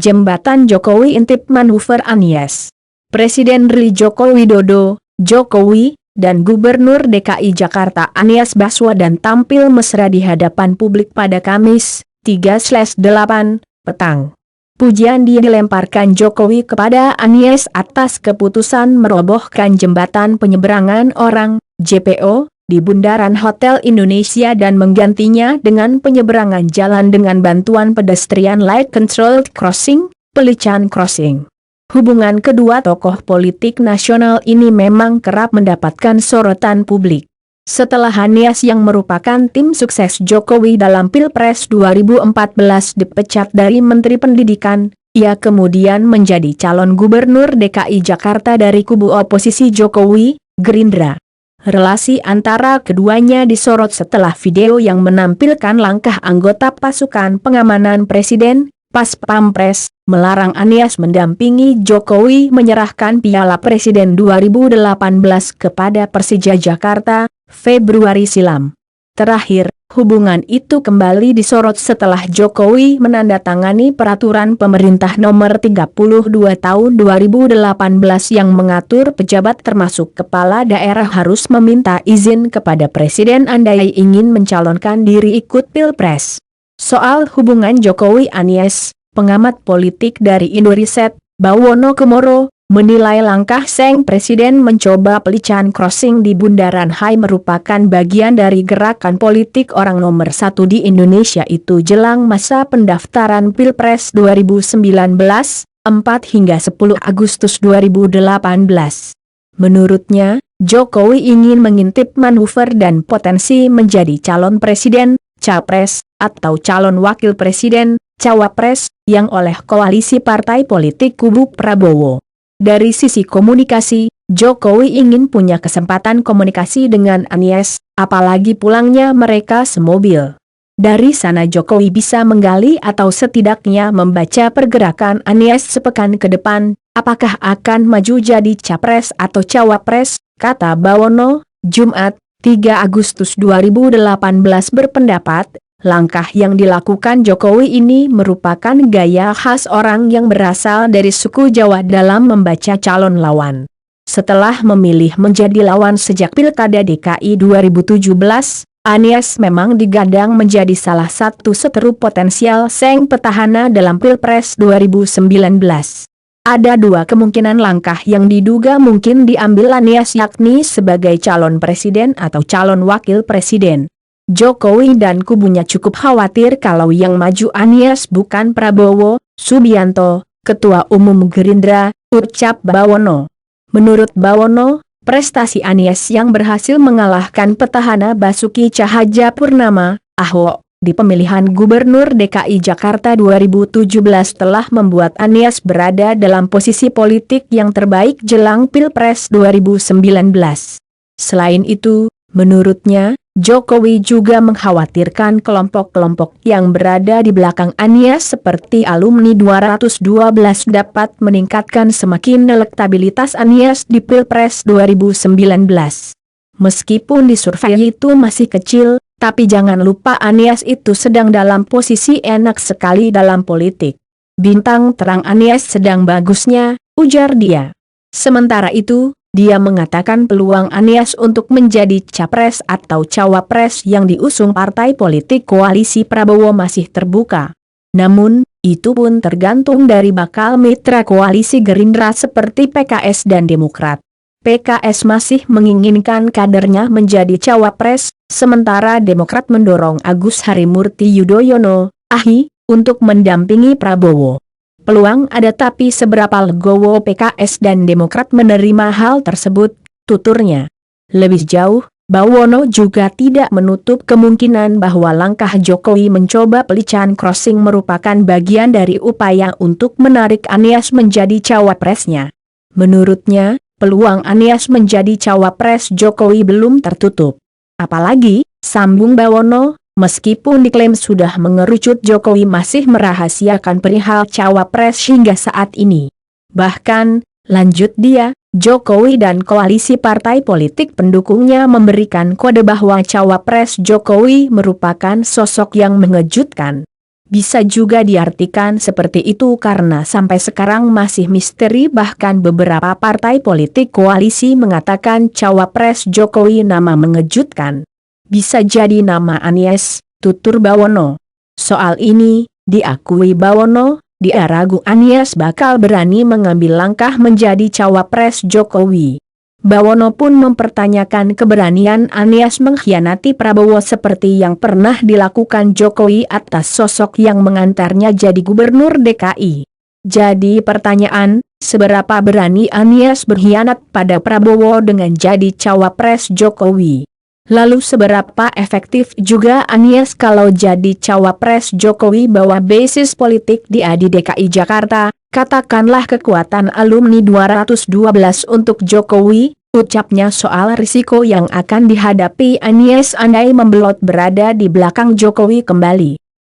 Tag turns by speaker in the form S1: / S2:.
S1: Jembatan Jokowi intip manuver Anies. Presiden RI Joko Widodo, Jokowi, dan Gubernur DKI Jakarta Anies Baswedan tampil mesra di hadapan publik pada Kamis, 3/8, petang. Pujian dilemparkan Jokowi kepada Anies atas keputusan merobohkan jembatan penyeberangan orang, JPO, di Bundaran Hotel Indonesia dan menggantinya dengan penyeberangan jalan dengan bantuan pedestrian light controlled crossing, pelican crossing. Hubungan kedua tokoh politik nasional ini memang kerap mendapatkan sorotan publik. Setelah Anies yang merupakan tim sukses Jokowi dalam Pilpres 2014 dipecat dari Menteri Pendidikan, ia kemudian menjadi calon Gubernur DKI Jakarta dari kubu oposisi Jokowi, Gerindra. Relasi antara keduanya disorot setelah video yang menampilkan langkah anggota pasukan pengamanan Presiden, Pas Pampres, melarang Anies mendampingi Jokowi menyerahkan Piala Presiden 2018 kepada Persija Jakarta, Februari silam. Terakhir, hubungan itu kembali disorot setelah Jokowi menandatangani peraturan pemerintah nomor 32 tahun 2018 yang mengatur pejabat termasuk kepala daerah harus meminta izin kepada Presiden andai ingin mencalonkan diri ikut Pilpres. Soal hubungan Jokowi-Anies, pengamat politik dari Indoriset, Bawono Kemoro, menilai langkah sang Presiden mencoba pelican crossing di Bundaran HI merupakan bagian dari gerakan politik orang nomor satu di Indonesia itu jelang masa pendaftaran Pilpres 2019, 4 hingga 10 Agustus 2018. Menurutnya, Jokowi ingin mengintip manuver dan potensi menjadi calon presiden, capres, atau calon wakil presiden, cawapres, yang oleh koalisi partai politik kubu Prabowo. Dari sisi komunikasi, Jokowi ingin punya kesempatan komunikasi dengan Anies, apalagi pulangnya mereka semobil. Dari sana Jokowi bisa menggali atau setidaknya membaca pergerakan Anies sepekan ke depan, apakah akan maju jadi capres atau cawapres, kata Bawono, Jumat, 3 Agustus 2018 berpendapat, langkah yang dilakukan Jokowi ini merupakan gaya khas orang yang berasal dari suku Jawa dalam membaca calon lawan. Setelah memilih menjadi lawan sejak Pilkada DKI 2017, Anies memang digadang menjadi salah satu seteru potensial sang petahana dalam Pilpres 2019. Ada dua kemungkinan langkah yang diduga mungkin diambil Anies yakni sebagai calon presiden atau calon wakil presiden. Jokowi dan kubunya cukup khawatir kalau yang maju Anies bukan Prabowo Subianto, Ketua Umum Gerindra, ucap Bawono. Menurut Bawono, prestasi Anies yang berhasil mengalahkan petahana Basuki Cahayapurnama, Ahok, di pemilihan Gubernur DKI Jakarta 2017 telah membuat Anies berada dalam posisi politik yang terbaik jelang Pilpres 2019. Selain itu, menurutnya, Jokowi juga mengkhawatirkan kelompok-kelompok yang berada di belakang Anies seperti alumni 212 dapat meningkatkan semakin elektabilitas Anies di Pilpres 2019. Meskipun di survei itu masih kecil, tapi jangan lupa Anies itu sedang dalam posisi enak sekali dalam politik. Bintang terang Anies sedang bagusnya, ujar dia. Sementara itu, dia mengatakan peluang Anies untuk menjadi capres atau cawapres yang diusung partai politik koalisi Prabowo masih terbuka. Namun, itu pun tergantung dari bakal mitra koalisi Gerindra seperti PKS dan Demokrat. PKS masih menginginkan kadernya menjadi cawapres, sementara Demokrat mendorong Agus Harimurti Yudhoyono, AHY, untuk mendampingi Prabowo. Peluang ada tapi seberapa legowo PKS dan Demokrat menerima hal tersebut, tuturnya. Lebih jauh, Bawono juga tidak menutup kemungkinan bahwa langkah Jokowi mencoba pelican crossing merupakan bagian dari upaya untuk menarik Anies menjadi cawapresnya. Menurutnya, peluang Anies menjadi cawapres Jokowi belum tertutup. Apalagi, sambung Bawono, meskipun diklaim sudah mengerucut Jokowi masih merahasiakan perihal cawapres hingga saat ini. Bahkan, lanjut dia, Jokowi dan koalisi partai politik pendukungnya memberikan kode bahwa cawapres Jokowi merupakan sosok yang mengejutkan. Bisa juga diartikan seperti itu karena sampai sekarang masih misteri, bahkan beberapa partai politik koalisi mengatakan cawapres Jokowi nama mengejutkan. Bisa jadi nama Anies, tutur Bawono. Soal ini, diakui Bawono, dia ragu Anies bakal berani mengambil langkah menjadi cawapres Jokowi. Bawono pun mempertanyakan keberanian Anies mengkhianati Prabowo seperti yang pernah dilakukan Jokowi atas sosok yang mengantarnya jadi gubernur DKI. Jadi pertanyaan, seberapa berani Anies berkhianat pada Prabowo dengan jadi cawapres Jokowi? Lalu seberapa efektif juga Anies kalau jadi cawapres Jokowi bawa basis politik dia di DKI Jakarta? Katakanlah kekuatan alumni 212 untuk Jokowi, ucapnya soal risiko yang akan dihadapi Anies andai membelot berada di belakang Jokowi kembali.